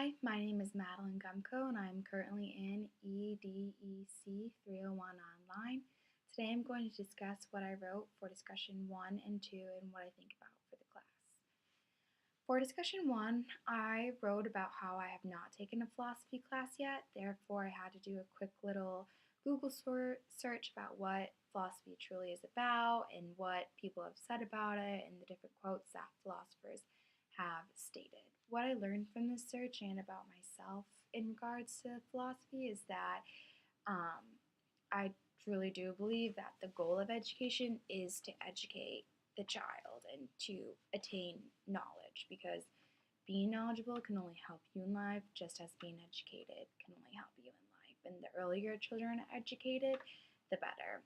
Hi, my name is Madeline Gumko and I'm currently in EDEC 301 online. Today I'm going to discuss what I wrote for discussion 1 and 2 and what I think about for the class. For discussion 1, I wrote about how I have not taken a philosophy class yet, therefore I had to do a quick little Google search about what philosophy truly is about and what people have said about it and the different quotes that philosophers have stated. What I learned from this search and about myself in regards to philosophy is that I truly do believe that the goal of education is to educate the child and to attain knowledge, because being knowledgeable can only help you in life, just as being educated can only help you in life. And the earlier children are educated, the better.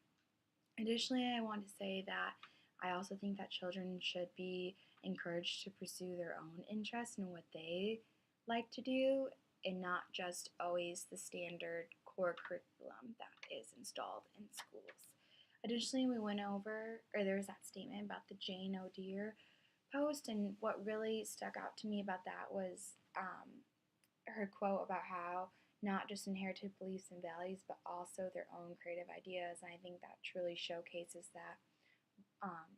Additionally, I want to say that I also think that children should be encouraged to pursue their own interests and what they like to do, and not just always the standard core curriculum that is installed in schools. Additionally, we went over, or there was that statement about the Jane O'Dear post, and what really stuck out to me about that was her quote about how not just inherited beliefs and values, but also their own creative ideas. And I think that truly showcases that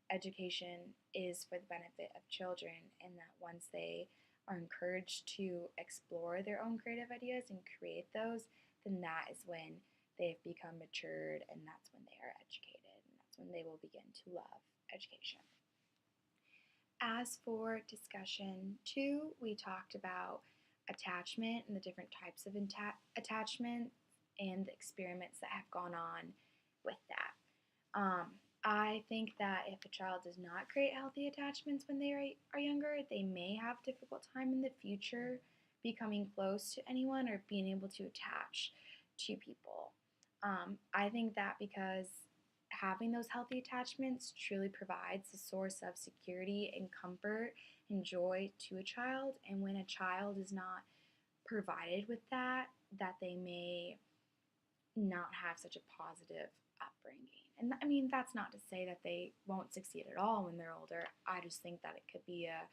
education is for the benefit of children, and that once they are encouraged to explore their own creative ideas and create those, then that is when they have become matured, and that's when they are educated, and that's when they will begin to love education. As for discussion 2, we talked about attachment and the different types of attachment and the experiments that have gone on with that. I think that if a child does not create healthy attachments when they are younger, they may have a difficult time in the future becoming close to anyone or being able to attach to people. I think that because having those healthy attachments truly provides a source of security and comfort and joy to a child, and when a child is not provided with that, that they may not have such a positive upbringing. And I mean, that's not to say that they won't succeed at all when they're older. I just think that it could be a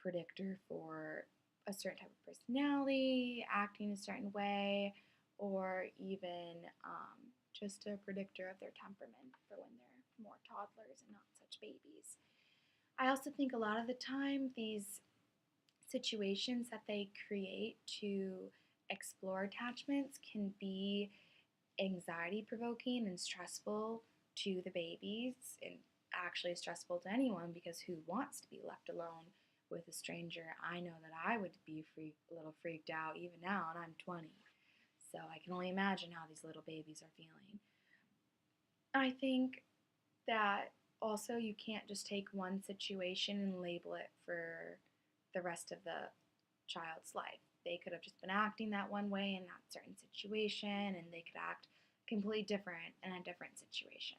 predictor for a certain type of personality, acting a certain way, or even just a predictor of their temperament for when they're more toddlers and not such babies. I also think a lot of the time these situations that they create to explore attachments can be anxiety provoking and stressful to the babies, and actually stressful to anyone, because who wants to be left alone with a stranger? I know that I would be a little freaked out even now, and I'm 20. So I can only imagine how these little babies are feeling. I think that also you can't just take one situation and label it for the rest of the child's life. They could have just been acting that one way in that certain situation, and they could act completely different in a different situation.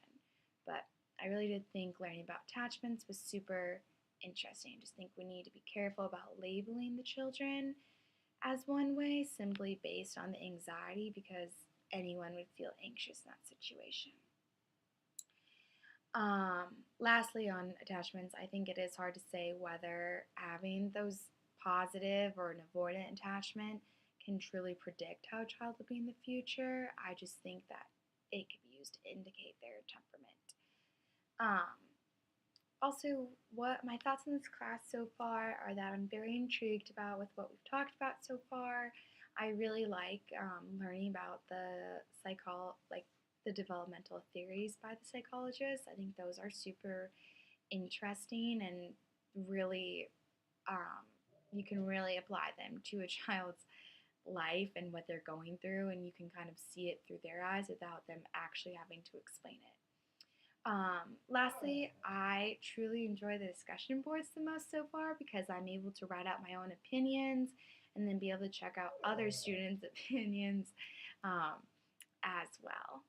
But I really did think learning about attachments was super interesting. I just think we need to be careful about labeling the children as one way simply based on the anxiety, because anyone would feel anxious in that situation. Lastly, on attachments, I think it is hard to say whether having those positive or an avoidant attachment can truly predict how a child will be in the future. I just think that it could be used to indicate their temperament. Um, Also, what my thoughts on this class so far are that I'm very intrigued about with what we've talked about so far. I really like learning about the developmental theories by the psychologists. I think those are super interesting and really you can really apply them to a child's life and what they're going through, and you can kind of see it through their eyes without them actually having to explain it. Lastly, I truly enjoy the discussion boards the most so far, because I'm able to write out my own opinions and then be able to check out other students' opinions as well.